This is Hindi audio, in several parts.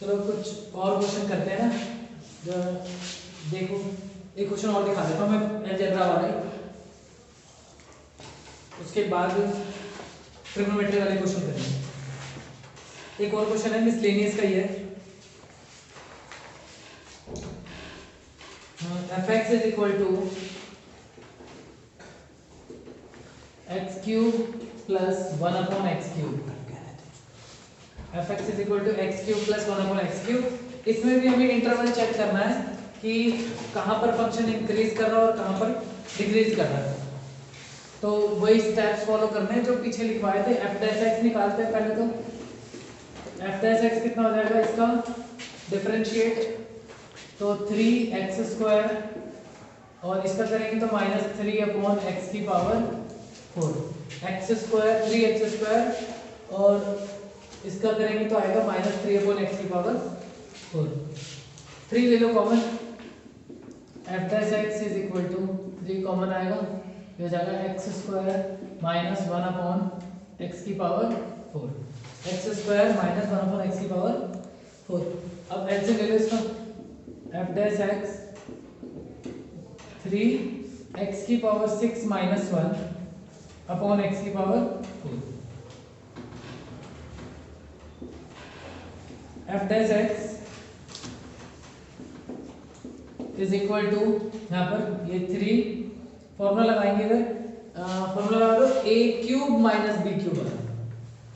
चलो कुछ और क्वेश्चन करते हैं ना। जो देखो एक क्वेश्चन और दिखा देता हूँ मैं अलजेब्रा वाला ही, उसके बाद ट्रिग्नोमेट्री वाले क्वेश्चन करेंगे। एक और क्वेश्चन है मिसलेनियस का ही है। fx is equal to x cube plus 1 upon x cube। fx is equal to x cube plus 1 upon x cube। इसमें भी हमें इंटरवल चेक करना है कि कहाँ पर फंक्शन इंक्रीज कर रहा है और कहाँ पर डिक्रीज कर रहा है। तो वही स्टेप्स फॉलो करने हैं जो पीछे लिखवाए थे। f डैश x निकालते हैं पहले। तो f डैश x कितना हो जाएगा, इसका डिफरेंशिएट तो 3x स्क्वायर और इसका करेंगे तो -3 अपॉन x की power 4। x square 3x square और इसका करेंगे तो आएगा -3 अपॉन x की पावर 4। 3 ले लो common, f dash x is equal to 3 common आएगा, ये हो जाएगा x square minus 1 upon x की power 4। x square minus 1 upon x की पावर 4। अब l से ले लो इसका, f डैश x 3x की पावर 6 माइनस 1 अपॉन x की power 4। f dash x is equal to, यहाँ पर ये 3 फॉर्मूला लगाएंगे इधर, फॉर्मूला लगा दो a cube minus b cube,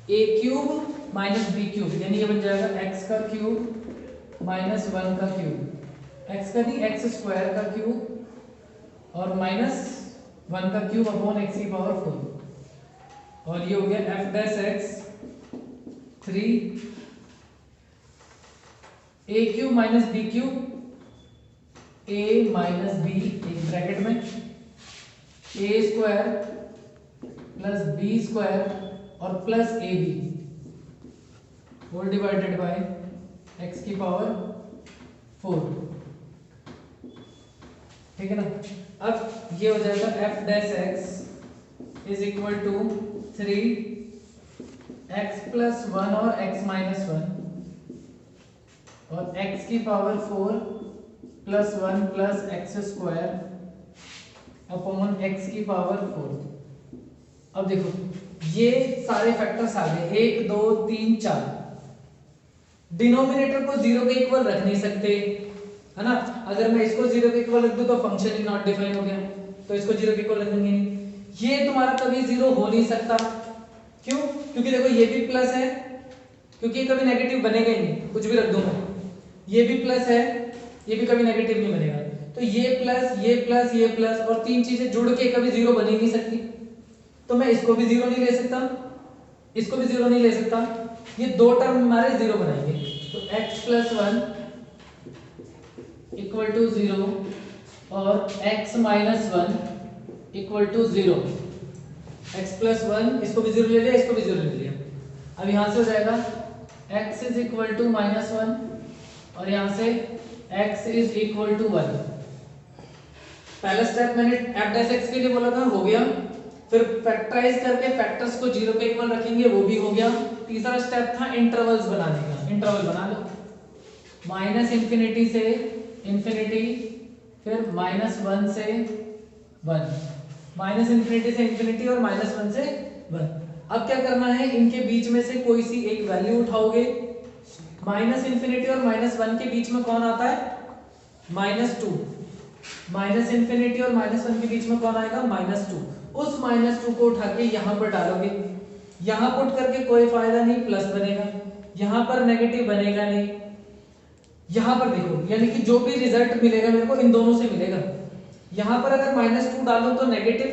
a cube minus b cube यानी ये बन जाएगा x का क्यूब माइनस 1 का क्यूब, x का नहीं x स्क्वायर का क्यूब और माइनस 1 का क्यूब अपॉन x की पावर 4। और ये हो गया f dash x 3 a cube minus b cube, a minus b एक ब्रैकेट में a square plus b square और plus ab whole divided by x की पावर 4। ठीक है ना। अब ये हो जाएगा f dash x is equal to 3x plus 1 और x माइनस 1 और x की power 4 plus 1 plus x square upon x की पावर 4। अब देखो ये सारे फैक्टर्स आ गए, 1 2 3 4। डिनोमिनेटर को 0 के इक्वल रख नहीं सकते, है ना। अगर मैं इसको 0 के इक्वल रख दूं तो फंक्शन ही नॉट डिफाइन हो गया, तो इसको 0 के इक्वल रख देंगे नहीं। ये तुम्हारा कभी 0 हो नहीं सकता, क्यों? क्योंकि देखो ये भी प्लस है, क्योंकि ये कभी नेगेटिव बनेगा ही नहीं, कुछ भी रख दूं मैं। ये भी प्लस है, ये भी कभी नेगेटिव नहीं बनेगा। तो ये प्लस और तीन चीजें जुड़ के कभी 0 बन ही नहीं सकती। तो मैं इसको भी 0 नहीं ले सकता, इसको भी 0 नहीं ले सकता। ये दो टर्म हमारे 0 बनाएंगे। तो x प्लस 1 इक्वल टू 0 और x minus 1 equal to 0। x plus 1 इसको भी 0 ले लिया, इसको भी 0 ले लिया। अब यहां से हो जाएगा x is equal to minus 1 और यहां से x इज इक्वल टू 1। पहला स्टेप मैंने f डैश x के लिए बोला था, हो गया। फिर फैक्टराइज करके फैक्टर्स को 0 के इक्वल रखेंगे, वो भी हो गया। तीसरा स्टेप था इंटरवल्स बनाने का। इंटरवल बना लो, माइनस इंफिनिटी से इंफिनिटी, फिर माइनस 1 से 1, माइनस इंफिनिटी से इंफिनिटी और माइनस 1 से 1। अब क्या करना है, इनके बीच में से कोई सी एक वैल्यू उठाओगे। माइनस इंफिनिटी और माइनस 1 के बीच में कौन आता है, -2। माइनस इंफिनिटी और माइनस 1 के बीच में कौन आएगा, -2। उस -2 को उठा के यहां पर डालोगे, यहां पुट करके कोई फायदा नहीं, प्लस बनेगा। यहां पर नेगेटिव बनेगा नहीं। यहां पर देखो, यानी कि जो भी रिजल्ट मिलेगा मेरे को इन दोनों से मिलेगा। यहां पर अगर -2 डालो तो नेगेटिव,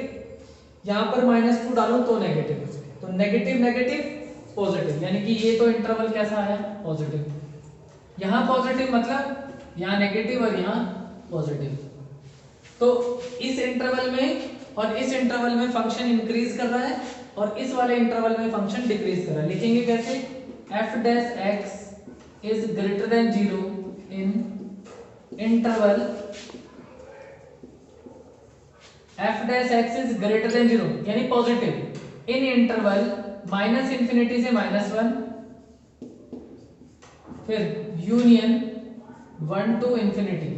यहां पर -2 डालो तो नेगेटिव। तो नेगेटिव नेगेटिव पॉजिटिव, यानी कि ये तो इंटरवल कैसा आया, पॉजिटिव। यहां पॉजिटिव मतलब यहां नेगेटिव और यहां पॉजिटिव। तो इस इंटरवल में और इस इंटरवल में फंक्शन इंक्रीज कर रहा है और इस वाले इंटरवल में फंक्शन डिक्रीज कर रहा है। लिखेंगे कैसे, f dash x is greater than 0 in interval, f dash x is greater than 0 यानी positive in interval minus infinity से -1, फिर यूनियन 1 to infinity।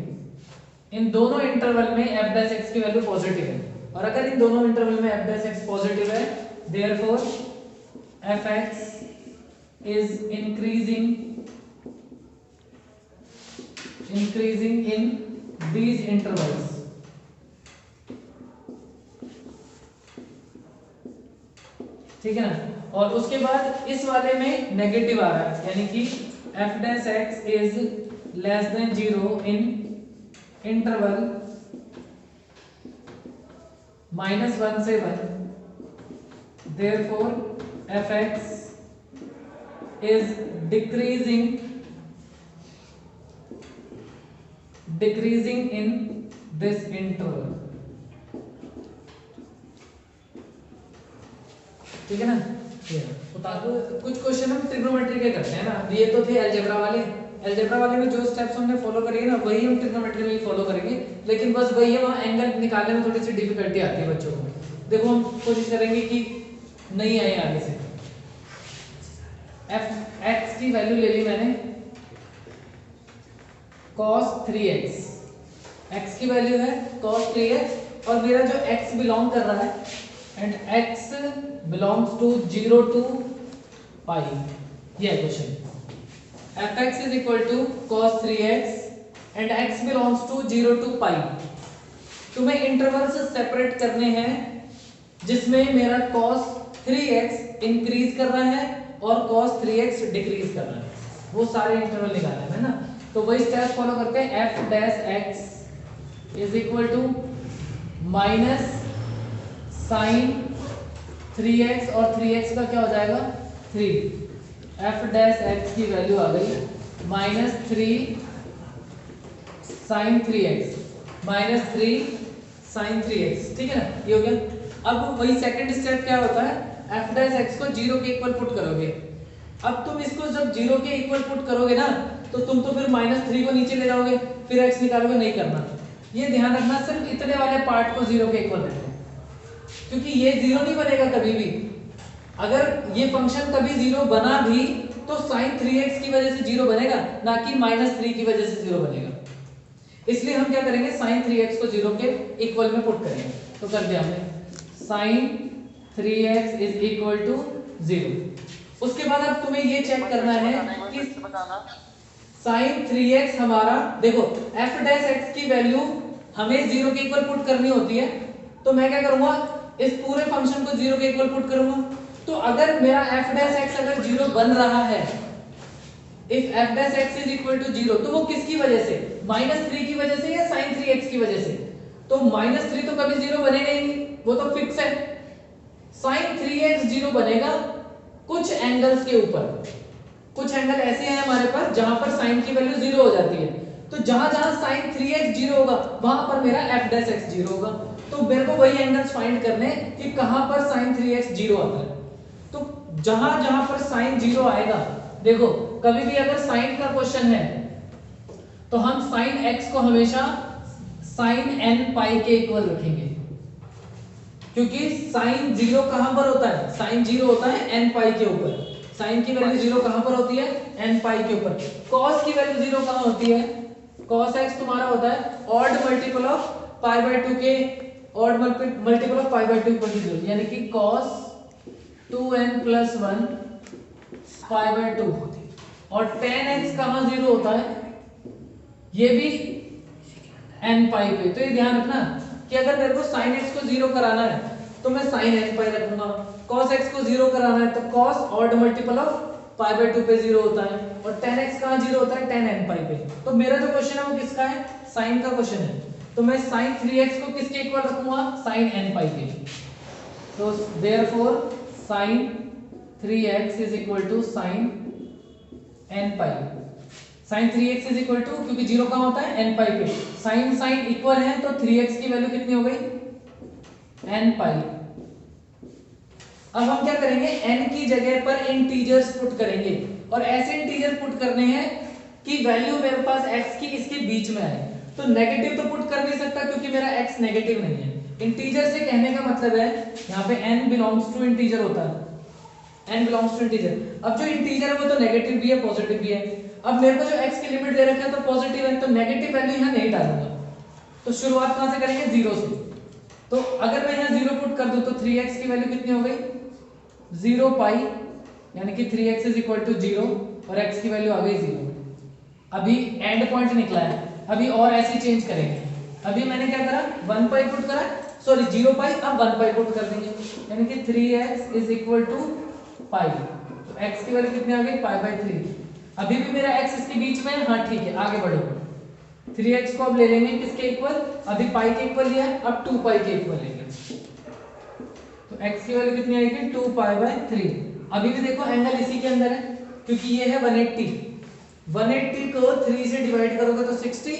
इन दोनों इंटरवल में एफ डैश एक्स की वैल्यू पॉजिटिव है, और अगर इन दोनों इंटरवल में एफ डैश एक्स पॉजिटिव है, therefore F x is increasing in these intervals. ठीक है ना। और उसके बाद इस वाले में नेगेटिव आ रहा है, यानी कि F dash x is less than 0 in interval -1 से 1, therefore F x is decreasing in this interval. ठीक है ना। तो ताकि कुछ क्वेश्चन हम ट्रिग्नोमेट्री के करते हैं ना, ये तो थे अलजेब्रा वाले। अलजेब्रा वाले में जो स्टेप्स हमने फॉलो करेंगे ना, वही हम ट्रिग्नोमेट्री में भी फॉलो करेंगे, लेकिन बस वही है, वहाँ एंगल निकालने में थोड़ी सी डिफिकल्टी आती है बच्चों को। देखो हम कोशिश करेंगे कि नहीं आए आगे से। एफ एक्स की वैल्यू ले ली मैंने cos 3x, x की वैल्यू है cos 3x, और मेरा जो x बिलोंग कर रहा है, and x belongs to 0 to pi, ये है question. fx is equal to cos 3x and x belongs to 0 to pi। तुम्हें इंटरवल्स सेपरेट करने हैं जिसमें मेरा cos 3x इंक्रीज कर रहा है और cos 3x डिक्रीज कर रहा है, वो सारे इंटरवल निकालने हैं ना। तो वही स्टेप फॉलो करते हैं। F dash x is equal to minus sine 3x, और 3x का क्या हो जाएगा 3। एफ डैश एक्स की वैल्यू आ गई -3 साइन 3x, -3 साइन 3x। ठीक है ना, ये हो गया। अब वही सेकंड स्टेप क्या होता है, एफ डैश एक्स को 0 के इक्वल पुट करोगे। अब तुम इसको जब 0 के इक्वल पुट करोगे ना, तो तुम तो फिर -3 को नीचे ले जाओगे, फिर x निकालोगे, नहीं करना। ये ध्यान रखना, सिर्फ इतने वाले पार्ट को 0 के इक्वल रखना, क्योंकि ये 0 नहीं बनेगा कभी भी। अगर ये फंक्शन कभी 0 बना भी तो sin 3x की वजह से 0 बनेगा, ना कि -3 की वजह से 0 बनेगा। इसलिए हम क्या करेंगे, sin 3x को 0 के इक्वल में पुट करेंगे। तो कर दिया हमने sin 3x is equal to 0। उसके बाद अब तुम्हें ये चेक करना है कि sin 3x हमारा, देखो f डैश x की वैल्यू हमें 0 के इक्वल पुट करनी होती है, तो मैं क्या करूंगा, इस पूरे फंक्शन को 0 के इक्वल पुट करूंगा। तो अगर मेरा f डैश x अगर 0 बन रहा है, if f dash x is equal to 0, तो वो किसकी वजह से, -3 की वजह से या sin 3x की वजह से? तो -3 तो कभी 0 बनेगा ही नहीं, वो तो फिक्स है। sin 3x 0 बनेगा कुछ एंगल्स के ऊपर। कुछ एंगल ऐसे हैं हमारे पास जहां पर sin की वैल्यू 0 हो जाती है, तो जहां जहां sin 3x 0 होगा वहां पर मेरा f डैश x 0 होगा। तो मेरे को वही एंगल्स फाइंड करने कि कहां पर sin 3x 0 आता है। तो जहां जहां पर sin 0 आएगा, देखो कभी भी अगर sin का क्वेश्चन है तो हम sin x को हमेशा sin n पाई के इक्वल रखेंगे, क्योंकि sin 0 कहां पर होता है, sin 0 होता है n पाई के ऊपर। साइन की वैल्यू 0 कहां पर होती है, n पाई के ऊपर। cos की वैल्यू 0 कहां होती है, cos x तुम्हारा होता है odd multiple of pi by 2 के odd multiple of pi by 2 equal to 0, यानी कि cos 2n + 1 पाई बाय 2। और tan x कहां 0 होता है, ये भी n पाई पे। तो ये ध्यान रखना कि अगर मेरे को sin x को 0 कराना है तो मैं sin n पाई रखूंगा, cos x को 0 कराना है तो cos odd multiple of pi by 2 पे 0 होता है, और tan x कहां 0 होता है, tan n पाई पे। तो मेरा जो क्वेश्चन है वो किसका है, sin का क्वेश्चन है, तो मैं sin 3x को किसके इक्वल रखूंगा, sin n पाई के। तो therefore sin 3x is equal to sin n pi. sin 3x is equal to, क्योंकि 0 कहां होता है, n पाई पे, sin इक्वल है तो 3x की वैल्यू कितनी हो गई, n पाई। अब हम क्या करेंगे, n की जगह पर इंटीजर्स पुट करेंगे, और ऐसे इंटीजर पुट करने हैं कि वैल्यू मेरे पास x की इसके बीच में आए। तो नेगेटिव तो पुट कर नहीं सकता क्योंकि मेरा x नेगेटिव नहीं है। इंटीजर से कहने का मतलब है यहाँ पे n बिलोंग्स टू इंटीजर होता है, n बिलोंग्स टू इंटीजर। अब जो इंटीजर है वो तो नेगेटिव भी है पॉजिटिव भी है, अब मेरे को जो x की लिमिट दे रखी है तो पॉजिटिव है, तो नेगेटिव वैल्यू यहाँ नहीं डालूंगा। तो शुरुआत कहां से करेंगे, 0 से। तो अगर मैं यहाँ 0 पुट कर दूं तो 3x की वैल्यू कितनी हो गई, 0 पाई, यानी कि 3x इज इक्वल टू 0 और x की वैल्यू आ गई 0। अभी एंड पॉइंट निकला है, अभी और ऐसे चेंज करेंगे। अभी मैंने क्या करा, 1 पाई पुट करा, सॉरी 0 पाई, अब 1 पाई पुट कर देंगे, यानी कि 3x इज इक्वल टू पाई। तो x की वैल्यू कितनी आ गई, पाई बाई 3। अभी भी मेरा x इसके बीच में है, हाँ ठीक है, आगे बढ़ो। 3x को अब ले लेंगे किसके इक्वल, अभी पाई के इक्वल लिया है, अब 2 पाई के इक्वल लेंगे। तो x की वैल्यू कितनी आएगी, 2 पाई बाई 3। अभी भी देखो एंगल इसी के अंदर है, क्योंकि ये है 180। 180 को 3 से डिवाइड करोगे तो 60,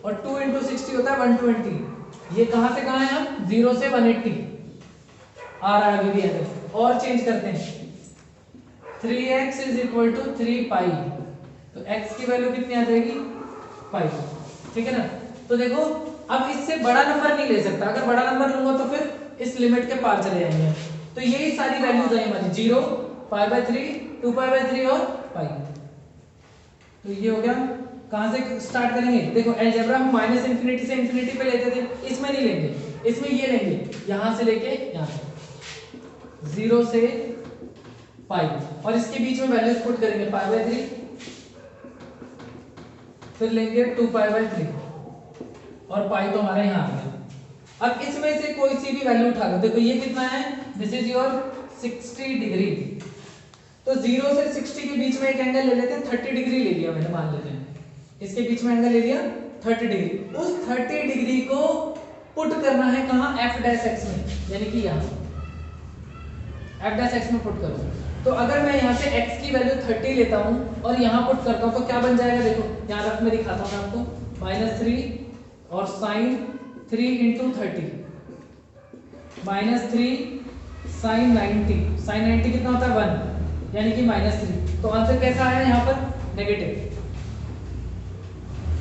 और 2 इंटू 60 होता है 120। ये कहां से कहां है, हम 0 से 180 आ रहा है अभी भी एंगल। और चेंज करते हैं, 3x इज इक्वल टू 3 पाई, तो x की वैल्यू कितनी आ जाएगी, पाई। ठीक है ना। तो देखो अब इससे बड़ा नंबर नहीं ले सकता, अगर बड़ा नंबर लूंगा तो फिर इस लिमिट के पार चले जाएंगे। तो यही सारी वैल्यूज आई हमारी, 0, पाई बाई 3, 2 पाई बाई 3 और पाई। तो ये हो गया। कहां से स्टार्ट करेंगे, देखो अलजेब्रा हम माइनस इंफिनिटी से इंफिनिटी पे लेते थे, इसमें नहीं लेंगे, इसमें ये लेंगे, यहां से लेके यहां से 0 से पाई, और इसके बीच में वैल्यूज पुट करेंगे, पाई बाई 3, फिर लेंगे 2 पाई बाई 3, और पाई तो हमारा यहाँ आ गया। अब इसमें से कोई सी भी वैल्यू उठा लो, देखो ये कितना है, दिस इज योर 60 डिग्री। तो 0 से 60 के बीच में एक एंगल ले लेते हैं, 30 डिग्री ले लिया मैंने, मान लेते हैं इसके बीच में एंगल ले लिया 30 डिग्री। उस 30 डिग्री को पुट करना है कहां, f डैश x में, यानी कि यहां f डैश x में पुट करो। तो अगर मैं यहां से x की वैल्यू 30 लेता हूं और यहां पुट करता हूं तो क्या बन जाएगा, देखो यहां रख मैं दिखाता हूं आपको, -3 और sin 3 इंटू 30, -3 sin 90, sin 90 कितना होता है 1, यानी कि -3। तो आंसर कैसा आया यहाँ पर, नेगेटिव।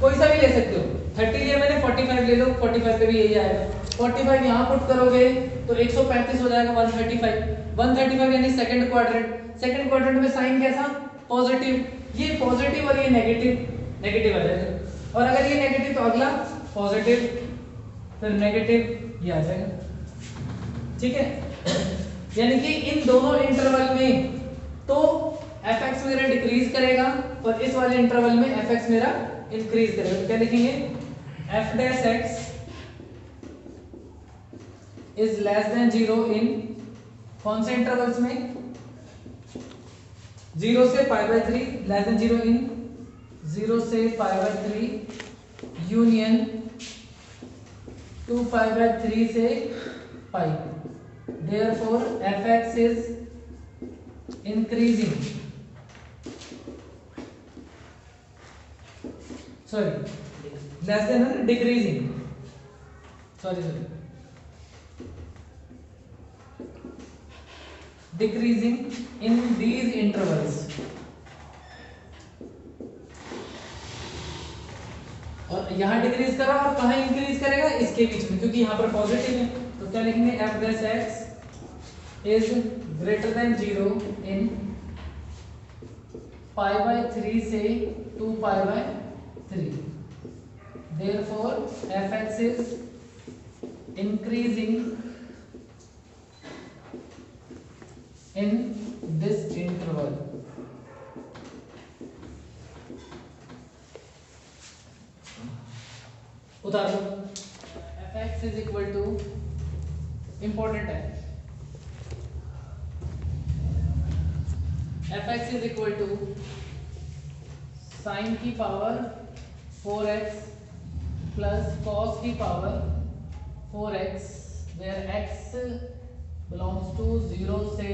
कोई सा भी ले सकते हो, 30 लिया मैंने, 45 ले लो, 45 पे भी यही आएगा। 45 यहाँ पुट करोगे तो 135 हो जाएगा, 135 यानी सेकंड क्वाड्रेंट। सेकंड क्वाड्रेंट में साइन कैसा, पॉजिटिव, ये पॉजिटिव और ये नेगेटिव आ जाएगा। और अगर ये नेगेटिव तो अगला पॉजिटिव, फिर नेगेटिव, ये आ जाएगा। ठीक है, यानी कि इन दोनों इंटरवल में तो fx मेरा डिक्रीज करेगा और इस वाले इंटरवल में fx मेरा इंक्रीज करेगा। तो क्या लिखेंगे, f dash x is less than 0 इन कौन से इंटरवल्स में, 0 से पाई बाई 3, लेस देन 0 इन 0 से pi by 3 union 2 pi by 3 से पाई। Therefore fx is increasing, sorry less than or decreasing, sorry decreasing in these intervals। और यहां डिक्रीज करा और कहां इंक्रीज करेगा, इसके बीच में, क्योंकि यहां पर पॉजिटिव है। तो क्या लिखेंगे, f dash x is greater than 0 in pi by 3 से 2 pi by 3। Therefore fx is increasing in this interval। उतार दो, fx is equal to, important है, fx is equal to sin की पावर 4x प्लस cos की power 4x, where x belongs to 0 से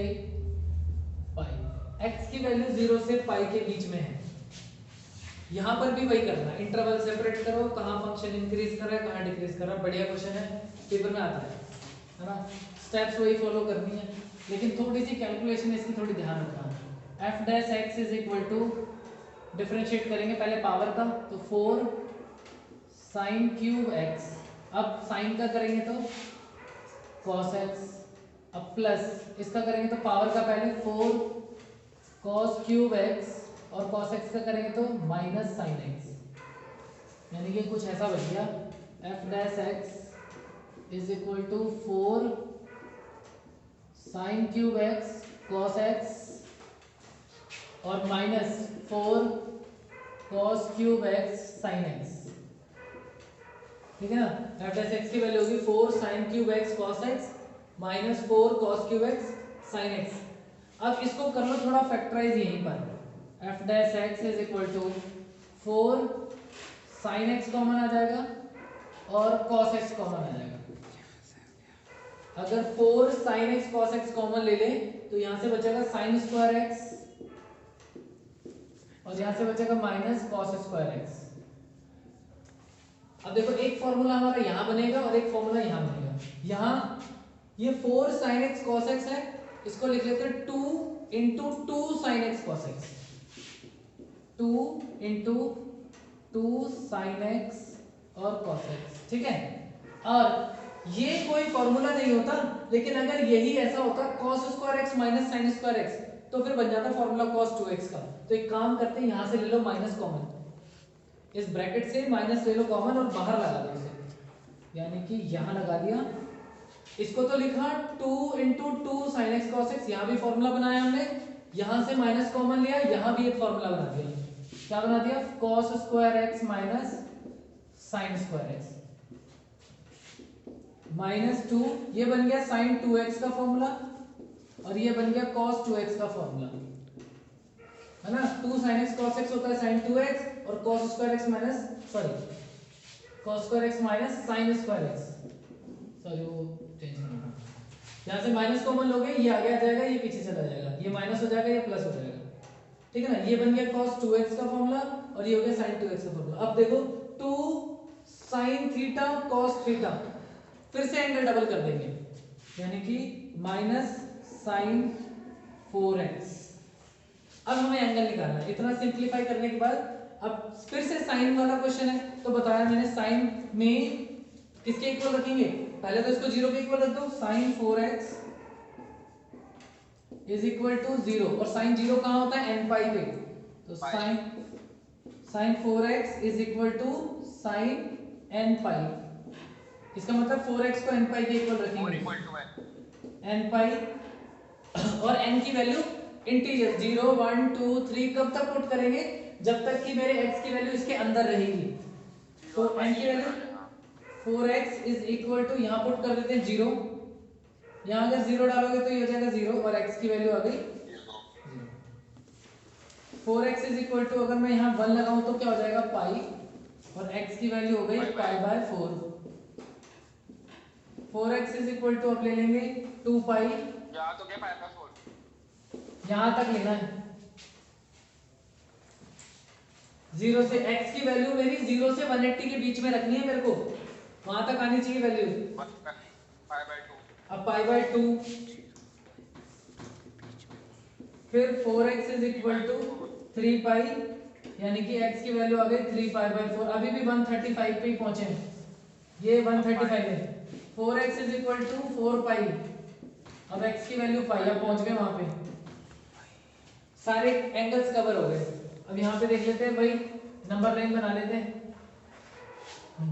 पाई। x की वैल्यू 0 से पाई के बीच में है। यहां पर भी वही करना है, इंटरवल सेपरेट करो, कहां फंक्शन इंक्रीज कर रहा है कहां डिक्रीज कर रहा है। बढ़िया क्वेश्चन है, पेपर में आता है ना। स्टेप्स वही फॉलो करनी है, लेकिन थोड़ी सी कैलकुलेशन इसकी थोड़ी ध्यान रखना। f dash x is equal to, differentiate करेंगे पहले पावर का, तो 4 साइन क्यूब x, अब साइन का करेंगे तो cos x, अब प्लस इसका करेंगे तो पावर का पहले 4 cos क्यूब x और cos x का करेंगे तो माइनस साइन x, यानी कि कुछ ऐसा बच गया f dash x is equal to 4 sine cube x cos x और minus 4 cos cube x sine x। ठीक है ना, f डैश x की वैल्यू होगी 4 sine cube x cos x minus 4 cos cube x sine x। अब इसको कर लो थोड़ा फैक्टराइज यहीं पर, f dash x is equal to 4 sine x common आ जाएगा और cos x कॉमन आ जाएगा। अगर 4 sine x cos x common ले ले तो यहां से बचेगा साइन स्क्वायर x और यहां से बचेगा माइनस cos स्क्वायर x। अब देखो एक फॉर्मूला हमारा यहां बनेगा और एक फॉर्मूला यहां बनेगा। यहां ये 4 sin x cos x है, इसको लिख लेते हैं 2 into 2 sin x cos x, 2 into 2 sin x और cos x। ठीक है, और ये कोई फॉर्मूला नहीं होता, लेकिन अगर यही ऐसा होता cos square x minus sin square x तो फिर बन जाता फॉर्मूला cos 2x का। तो एक काम करते हैं, यहां से ले लो माइनस कॉमन, इस ब्रैकेट से माइनस ले लो कॉमन और बाहर लगा दो इसे, यानी कि यहां लगा दिया। इसको तो लिखा 2 into 2 sin x cos x, यहां भी फॉर्मूला बनाया हमने, यहां से माइनस कॉमन लिया, यहां भी एक फॉर्मूला बना दिया। क्या बना दिया? cos square x minus sin square x minus 2, ये बन गया sin 2x का फॉर्मूला और ये बन गया cos 2x का फॉर्मूला, है ना। 2 sin x cos x होता है sin 2x और cos square x minus cos square x minus sin square x, sorry वो चेंज करना, यहां से माइनस कॉमन लोगे, ये आगे आ जाएगा, ये पीछे चला जाएगा, ये माइनस हो जाएगा, ये प्लस हो जाएगा। ठीक है ना, ये बन गया cos 2x का फॉर्मूला और ये हो गया sin 2x का फॉर्मूला। अब देखो 2 sin थीटा cos थीटा, फिर से एंगल डबल कर देंगे, यानी कि माइनस sin 4x। अब हमें एंगल निकालना है। इतना सिंपलीफाई करने के बाद अब फिर से साइन वाला क्वेश्चन है, तो बताया मैंने साइन में किसके इक्वल रखेंगे, पहले तो इसको 0 के इक्वल रख दो, sin 4x is equal to 0, और साइन 0 कहां होता है? n पाई पे, तो sin 4x is equal to sin n pi, इसका मतलब 4x को n पाई के इक्वल रखेंगे, n पाई, और n की वैल्यू इंटीजर 0 1 2 3 कब तक पुट करेंगे? जब तक कि मेरे x की वैल्यू इसके अंदर रहेगी। तो n की value 4x is equal to, यहां पुट कर देते हैं 0, यहां अगर 0 डालोगे तो ये हो जाएगा 0 और x की वैल्यू आ गई 0। 4x इज इक्वल टू, अगर मैं यहां 1 लगाऊं तो क्या हो जाएगा? पाई, और x की वैल्यू हो गई pi by 4। 4x is equal to, अब ले लेंगे 2 पाई, यहां तो क्या पाई बाय 4, यहां तक लेना है 0 से, x की वैल्यू मेरी 0 से 180 के बीच में रखनी है मेरे को, वहां तक आनी चाहिए वैल्यू, पाई बाय 2। अब पाई बाय 2, फिर 4x इज इक्वल टू 3 पाई, यानी कि x की वैल्यू आ गई 3 पाई बाय 4। अभी भी 135 पे ही पहुंचे हैं, ये 135 है। 4x इज इक्वल टू 4 पाई, अब x की वैल्यू पाई, अब पहुंच गए वहां पे, सारे एंगल्स कवर हो गए। अब यहाँ पे देख लेते हैं भाई, नंबर लाइन बना लेते हैं,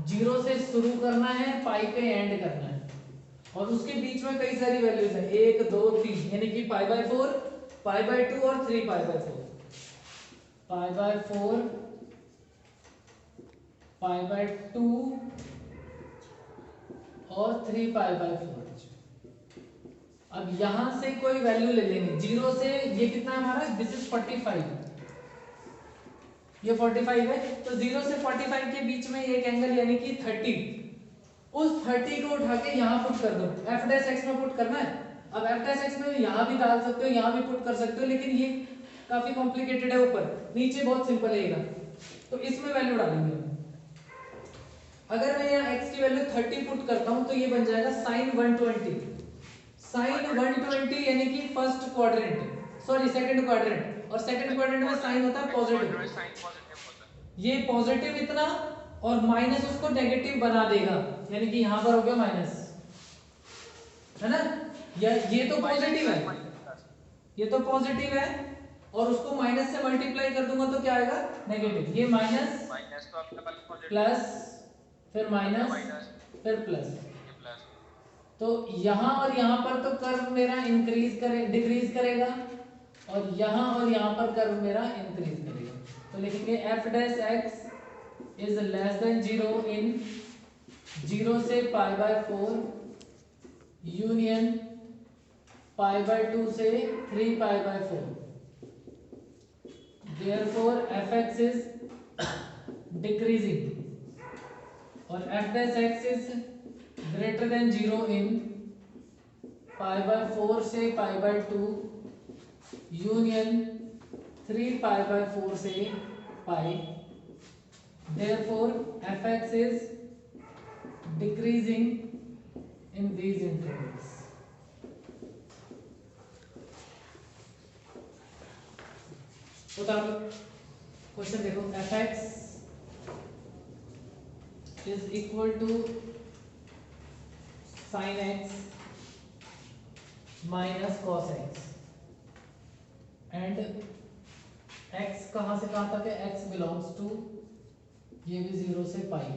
0 से शुरू करना है, पाई पे एंड करना है, और उसके बीच में कई सारी वैल्यूज है, 1 2 3, यानी कि पाई बाय 4, पाई बाय 2 और 3 पाई by 4, pi by 4, pi by 2 और 3 पाई बाय 4। अब यहां से कोई वैल्यू ले लेंगे 0 से, ये कितना है हमारा? दिस इज 45, ये 45 है, तो 0 से 45 के बीच में एक एंगल यानी कि 30, उस 30 को उठा के यहां पुट कर दो, f डैश x में पुट करना है। अब f डैश x में यहां भी डाल सकते हो, यहां भी पुट कर सकते हो, लेकिन ये काफी कॉम्प्लिकेटेड है, ऊपर नीचे बहुत सिंपल है ये, तो इसमें वैल्यू डालेंगे। अगर मैं यहाँ x की वैल्यू 30 पुट करता हूं तो ये बन जाएगा sin 120, sin 120 यानी कि first quadrant, sorry second quadrant, और सेकंड क्वाड्रेंट में साइन होता है पॉजिटिव, ये पॉजिटिव इतना और माइनस उसको नेगेटिव बना देगा, यानी कि यहां पर हो गया माइनस, है ना, ये तो पॉजिटिव है, ये तो पॉजिटिव है और उसको माइनस से मल्टीप्लाई कर दूंगा तो क्या आएगा, नेगेटिव। ये माइनस माइनस तो आपके पास पॉजिटिव प्लस फिर माइनस माइनस फिर प्लस। ये प्लस। तो यहाँ और यहाँ पर तो कर्व मेरा इंक्रीज करे डिक्रीज करेगा, और यहाँ और यहाँ पर कर्व मेरा इंक्रीज करेगा। तो लिखेंगे F dash x is less than 0 इन 0 से π/4 यूनियन π/2 से 3π/4। Therefore fx is decreasing और f dash x is greater than 0 in π/4 से π/2 यूनियन 3π/4 से पाई। Therefore fx is decreasing in these intervals। Question देखो, fx is equal to sin x minus cos x and x कहां से कहां तक है, x belongs to, ये भी 0 से पाई,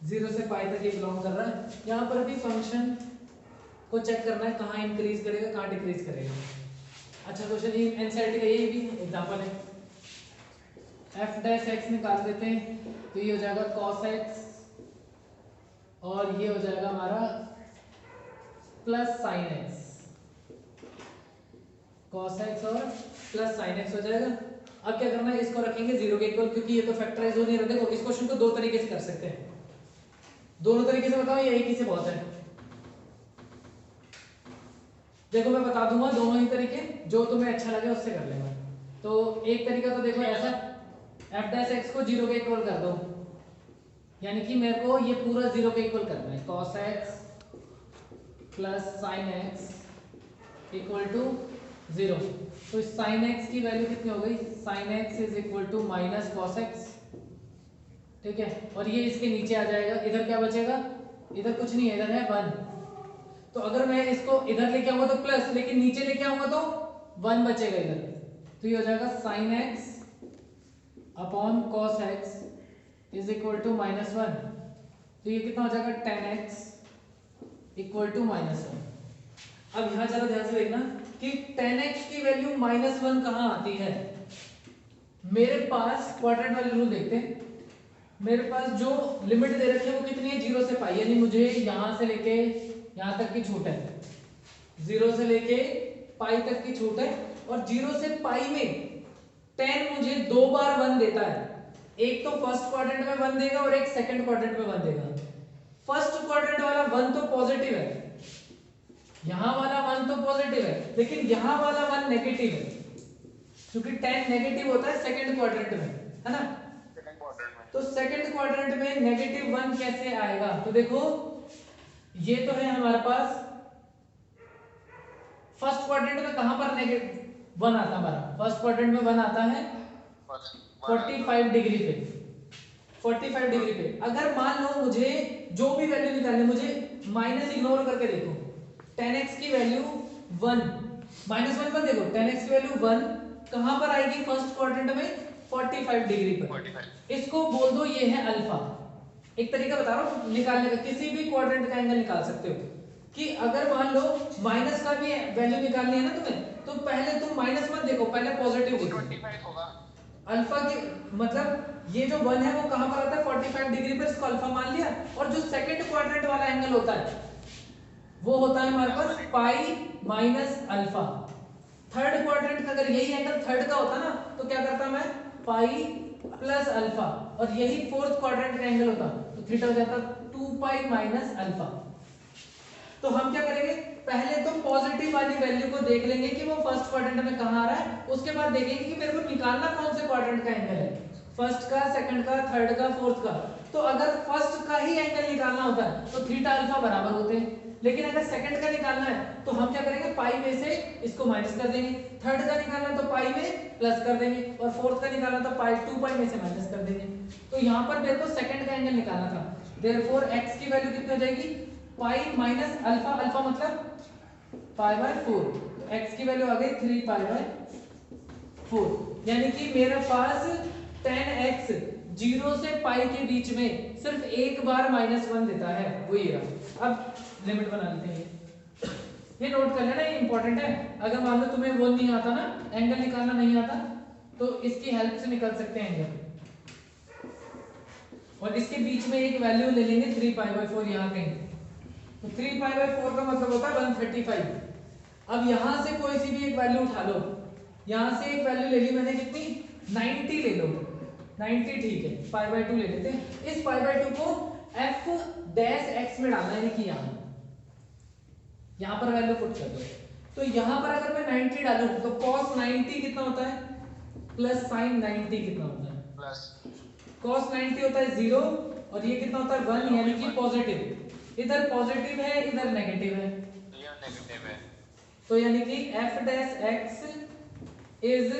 0 से पाई तक ये बिलोंग कर रहा है। यहाँ पर भी फंक्शन को चेक करना है कहाँ इंक्रीज करेगा कहाँ डिक्रीज करेगा। अच्छा क्वेश्चन ये एनसीईआरटी का ये भी एग्जांपल है। f डैश x निकाल देते हैं तो ये हो जाएगा cos x और ये हो जाएगा हमारा plus sin x, cos x और प्लस sin x हो जाएगा। अब क्या करना है, इसको रखेंगे 0 के इक्वल, क्योंकि ये तो फैक्टराइज हो नहीं रहा। देखो इस क्वेश्चन को दो तरीके से कर सकते हैं, दोनों तरीके से बताओ या एक ही से बहुत है। देखो मैं बता दूंगा दोनों ही तरीके, जो तुम्हें अच्छा लगे उससे कर लेना। तो एक तरीका तो देखो ऐसा, f डैश x को 0 के इक्वल कर दो, यानी कि मेरे को ये पूरा 0 के इक्वल करना है। cos x plus sin x equal to 0। तो sin x की वैल्यू कितनी हो गई, sin x is equal to minus cos x, ठीक है। और ये इसके नीचे आ जाएगा, इधर क्या बचेगा, इधर कुछ नहीं है, इधर है 1। तो अगर मैं इसको इधर लेके आऊंगा तो प्लस, लेकिन नीचे लेके आऊंगा तो 1 बचेगा इधर। तो ये हो जाएगा sin x upon cos x is equal to -1। तो ये कितना हो जाएगा, tan x इक्वल टू -1। अब यहां जरा ध्यान से देखना कि tan x की वैल्यू -1 कहां आती है। मेरे पास क्वाड्रेंट वाले रूल देखते हैं। मेरे पास जो लिमिट दे रखी है वो कितनी है, 0 से पाई, यानी मुझे यहां से लेके यहां तक की छूट है, 0 से लेके पाई तक की छूट है। और 0 से पाई में tan मुझे 2 बार 1 देता है, एक तो फर्स्ट क्वाड्रेंट में 1 देगा और एक सेकंड क्वाड्रेंट में 1 देगा। फर्स्ट क्वाड्रेंट वाला 1 तो पॉजिटिव है, यहां वाला 1 तो पॉजिटिव है, लेकिन यहां वाला 1 नेगेटिव है, क्योंकि tan नेगेटिव होता है सेकंड क्वाड्रेंट में, है ना। तो सेकंड क्वाड्रेंट में -1 कैसे आएगा, तो देखो ये तो है हमारे पास फर्स्ट क्वाड्रेंट में, कहां पर -1 आता है हमारा, फर्स्ट क्वाड्रेंट में 1 आता है 45 डिग्री पे, 45 डिग्री पे। अगर मान लो मुझे जो भी वैल्यू निकालनी, मुझे माइनस इग्नोर करके देखो, tan x की वैल्यू 1, -1 पर देखो, tan x की वैल्यू 1 कहां पर आएगी, फर्स्ट क्वाड्रेंट में 45 डिग्री पर। इसको बोल दो ये है अल्फा। एक तरीका बता रहा हूं निकालने का, किसी भी क्वाड्रेंट का एंगल निकाल सकते हो। कि अगर मान लो माइनस का भी वैल्यू निकालनी है ना तुम्हें, तो पहले तुम माइनस मत देखो, पहले पॉजिटिव देखो। 25 होगा अल्फा की मतलब ये जो 1 है वो कहां पर आता है, 45 डिग्री पर, इसको अल्फा मान लिया। और जो सेकंड क्वाड्रेंट वाला एंगल होता है वो होता है हमारे पास pi minus alpha. Third quadrant का अगर यही एंगल थर्ड का होता ना तो क्या करता मैं, पाई प्लस अल्फा, और यही फोर्थ क्वाड्रेंट का एंगल होता तो थीटा हो जाता 2 पाई माइनस अल्फा। तो हम क्या करेंगे, पहले तो पॉजिटिव वाली वैल्यू को देख लेंगे कि वो फर्स्ट क्वाड्रेंट में कहां आ रहा है, उसके बाद देखेंगे कि मेरे को निकालना कौन से क्वाड्रेंट का एंगल है, फर्स्ट का, सेकंड का, थर्ड का, फोर्थ का। तो अगर फर्स्ट का ही एंगल निकालना होता है तो थीटा अल्फा बराबर होते हैं, लेकिन अगर सेकंड का निकालना है तो हम क्या करेंगे, पाई में से इसको माइनस कर देंगे, थर्ड का निकालना है तो पाई में प्लस कर देंगे, और फोर्थ का निकालना तो पाई 2 पाई में से माइनस कर देंगे। तो यहां पर मेरे को सेकंड का एंगल निकालना था, देयरफॉर x की वैल्यू कितनी हो जाएगी, पाई माइनस अल्फा, अल्फा मतलब पाई बाय 4। तो x की वैल्यू आ गई 3 पाई बाय 4, यानी कि मेरे पास 10x 0 से पाई के बीच में सिर्फ एक बार -1 देता है, वो ये रहा। अब लिमिट बना लेते हैं, ये नोट कर लेना, ये इंपॉर्टेंट है। अगर मान लो तुम्हें वो नहीं आता ना, एंगल निकालना नहीं आता, तो इसकी हेल्प से निकाल सकते हैं एंगल। और इसके बीच में एक वैल्यू ले लेंगे 3π/4 यहाँ कहीं, तो 3π/4 का मतलब होता है 135। अब यहां से कोई सी भी एक वैल्यू उठा लो, यहां से एक वैल्यू ले ली मैंने, कितनी 90 ले लो, 90 ठीक है, π/2 ले लेते हैं। इस π/2 को f' में डालना है, यानी कि यहां पर वैल्यू पुट कर दो। तो यहां पर अगर मैं 90 डालूं तो cos 90 कितना होता है प्लस sin 90 कितना होता है, प्लस cos 90 होता है 0 और ये कितना होता है 1, यानी कि पॉजिटिव। इधर पॉजिटिव है, इधर नेगेटिव है, ये नेगेटिव है। तो यानी कि f' इज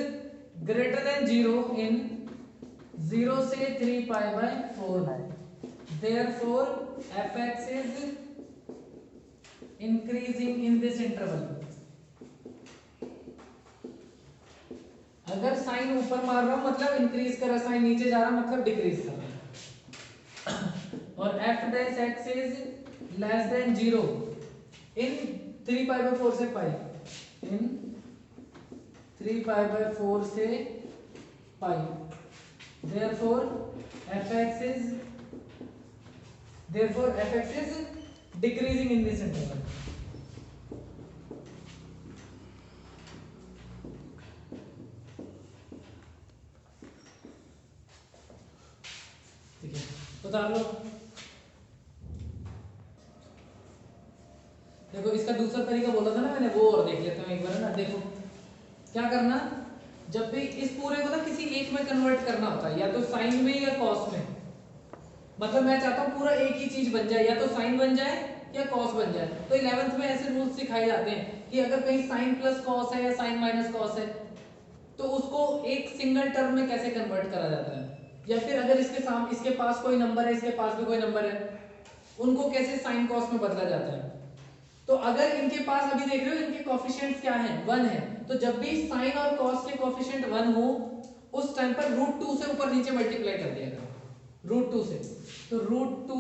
ग्रेटर देन 0 इन 0 से 3π/4, therefore fx is increasing in this interval। अगर साइन ऊपर मार रहा हूं मतलब इंक्रीज कर रहा, साइन नीचे जा रहा मतलब डिक्रीज कर रहा। और f' इज लेस देन 0 इन 3π/4 से पाई, इन 3π/4 से पाई, therefore fx is decreasing in this interval। ठीक है, उतार लो। देखो इसका दूसरा तरीका बोला था ना मैंने, वो और देख लेते हैं एक बार ना। देखो क्या करना, जब भी इस पूरे को ना किसी एक में कन्वर्ट करना होता है, या तो साइन में या कॉस में। मतलब मैं चाहता हूं पूरा एक ही चीज बन जाए, या तो साइन बन जाए या कॉस बन जाए। तो 11th में ऐसे रूल्स सिखाए जाते हैं कि अगर कहीं साइन प्लस कॉस है या साइन माइनस कॉस है, तो उसको एक सिंगल टर्म में कैसे कन्वर्ट करा जाता है, या फिर अगर इसके पास कोई नंबर है, इसके पास भी कोई नंबर है, उनको कैसे साइन कॉस में बदला जाता है। तो अगर इनके पास अभी देख रहे हो इनके कोफिशिएंट्स क्या हैं, 1 है, तो जब भी साइन और कॉस के कोफिशिएंट 1 हो, उस टाइम पर √2 से ऊपर नीचे मल्टीप्लाई कर दिया करो, √2 से। तो √2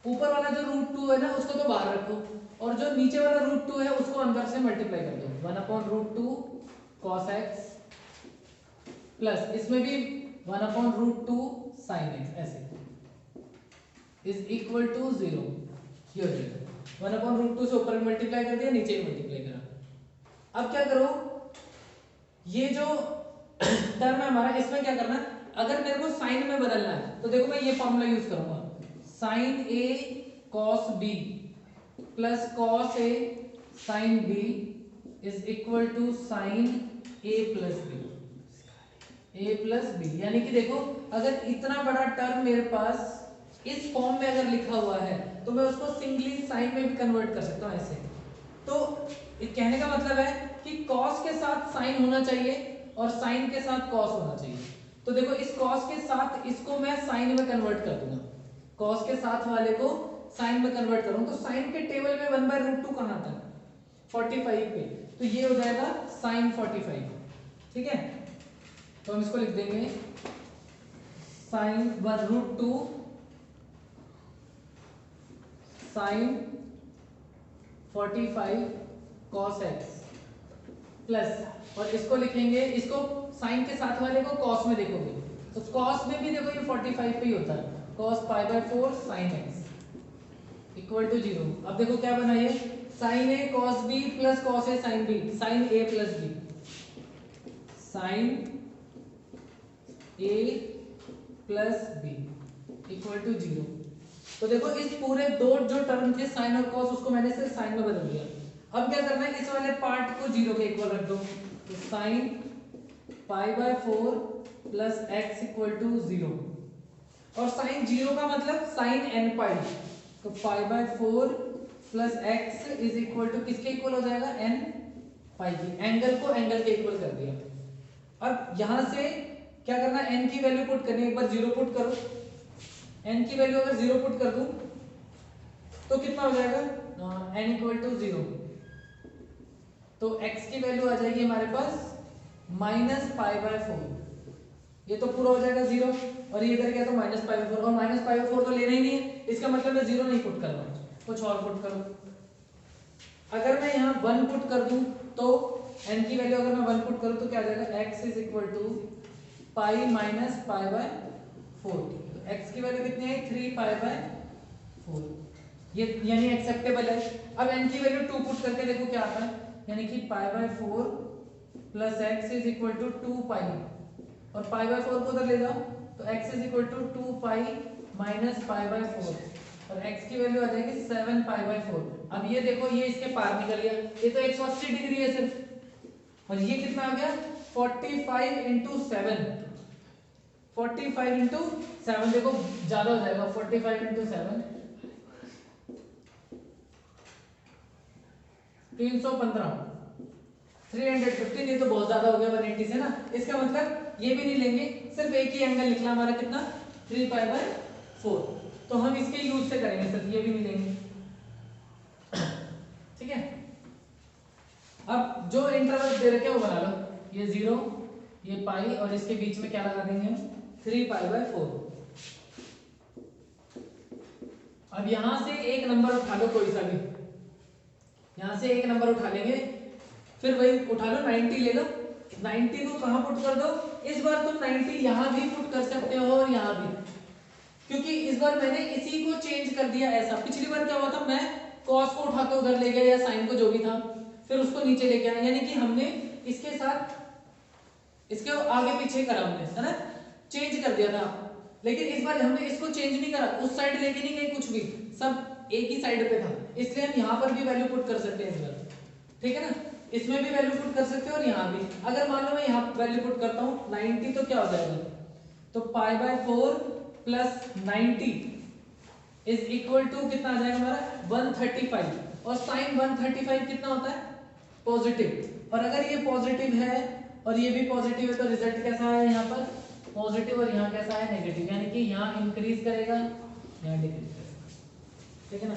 ऊपर वाला जो √2 है ना उसको तो बाहर रखो, और जो नीचे वाला √2 है उसको अंदर से मल्टीप्लाई कर दो, 1/√2 cos x प्लस इसमें भी 1/√2 sin x, ऐसे इज इक्वल टू 0। ये हो जाएगा 1/√2 से ऊपर मल्टीप्लाई कर दिया, नीचे मल्टीप्लाई करा। अब क्या करो, ये जो टर्म है हमारा, इसमें क्या करना, अगर मेरे को साइन में बदलना है तो देखो मैं ये फॉर्मूला यूज करूंगा, sin a cos b plus cos a sin b is equal to sin a plus b। यानी कि देखो अगर इतना बड़ा टर्म मेरे पास इस फॉर्म में अगर लिखा हुआ है, तो मैं उसको सिंगली साइन में भी कन्वर्ट कर सकता हूं ऐसे। तो कहने का मतलब है कि cos के साथ साइन होना चाहिए और साइन के साथ cos होना चाहिए। तो देखो इस cos के साथ इसको मैं साइन में कन्वर्ट कर दूंगा, cos के साथ वाले को साइन में कन्वर्ट करूं, तो साइन के टेबल में 1/√2 कहां था, 45 पे, तो ये हो जाएगा sin 45। ठीक है, तो हम इसको लिख देंगे sin 1√2 sin 45 cos x plus, और इसको लिखेंगे, इसको साइन के साथ वाले को cos में देखोगे तो cos में भी देखो ये 45 पे ही होता है, cos π/4 sin x equal to 0। अब देखो क्या बना ये, sin a cos b plus cos a sin b, sin a plus b, sin a plus b equal to 0। तो देखो इस पूरे दो जो टर्म थे साइन और कॉस, उसको मैंने सिर्फ साइन में बदल दिया। अब क्या करना है, इस वाले पार्ट को 0 के इक्वल रख दो, तो sin π/4 plus x equal to 0, और sin 0 का मतलब sin n पाई, तो π/4 plus x is equal to किसके इक्वल हो जाएगा, n पाई की। एंगल को एंगल के इक्वल कर दिया। अब यहां से क्या करना, n की वैल्यू पुट करनी है, एक बार 0 पुट करो, n की वैल्यू अगर 0 पुट कर दूं तो कितना हो जाएगा, n इक्वल टू 0, तो x की वैल्यू आ जाएगी हमारे पास माइनस पाई बाय 4, ये तो पूरा हो जाएगा 0 और ये इधर क्या तो माइनस पाई बाय 4 और माइनस पाई बाय 4 तो लेना ही नहीं है, इसका मतलब मैं 0 नहीं पुट कर रहा हूँ, कुछ और पुट करूँ। अगर मैं यहाँ 1 पुट कर दूं तो n की वैल्यू अगर मैं 1 पुट करूं तो क्या आ जाएगा x is equal to pi minus pi by 4, तो x की वैल्यू कितनी है 3 पाई बाय 4, ये यानी एक्सेप्टेबल है। अब n की वैल्यू 2 पुट करके देखो क्या आता है, यानी कि pi by 4 plus x is equal to 2 pi, और पाई बाय 4 को उधर ले जाओ तो x is equal to 2 pi minus pi by 4 और x की वैल्यू आ जाएगी 7 पाई बाय 4। अब ये देखो ये इसके पार निकल गया, ये तो 180 डिग्री है सिर्फ, और ये कितना आ गया 45 इंटू 7, 45 इंटू 7 देखो ज्यादा हो जाएगा, 45 इंटू 7 315, 315, ये तो बहुत ज्यादा हो गया 180 से ना, इसका मतलब ये भी नहीं लेंगे, सिर्फ एक ही एंगल निकला हमारा कितना 3 पाई बाय 4, तो हम इसके यूज से करेंगे, सिर्फ ये भी नहीं लेंगे, ठीक है। अब जो इंटरवल दे रखे हैं वो बना लो, ये 0 ये पाई और इसके बीच में क्या लगा देंगे 3 पाई बाय 4। अब यहां से एक नंबर उठा लो कोई सा भी, यहां से एक नंबर उठा लेंगे, फिर वही उठा लो 90 ले लो, 90 को कहां पुट कर दो, इस बार तुम 90 यहां भी पुट कर सकते हो और यहां भी, क्योंकि इस बार मैंने इसी को चेंज कर दिया ऐसा, पिछली बार क्या हुआ था मैं cos को उठा के उधर ले गया या sin को जो भी था, फिर उसको नीचे लेके आया, यानी कि हमने इसके साथ इसके आगे पीछे करा हमने, है ना, चेंज कर दिया था। लेकिन इस बार हमने इसको चेंज नहीं करा, उस साइड लेके नहीं गए कुछ भी, सब एक ही साइड पे था, इसलिए हम यहाँ पर भी वैल्यू पुट कर सकते हैं इस बार, ठीक है ना, इसमें भी वैल्यू पुट कर सकते हो और यहाँ भी। अगर मान लो मैं यहाँ वैल्यू पुट करता हूँ 90, तो क्या हो जाएगा, तो pi by 4 plus 90 is equal to कितना आ जाएगा हमारा 135, और साइन 135 कितना होता है पॉजिटिव, और अगर ये पॉजिटिव है और ये भी पॉजिटिव है तो रिजल्ट कैसा है यहाँ पर पॉजिटिव, और यहाँ कैसा है नेगेटिव, यानी कि यहाँ इंक्रीज करेगा यहाँ डिक्रीज करेगा, ठीक है ना।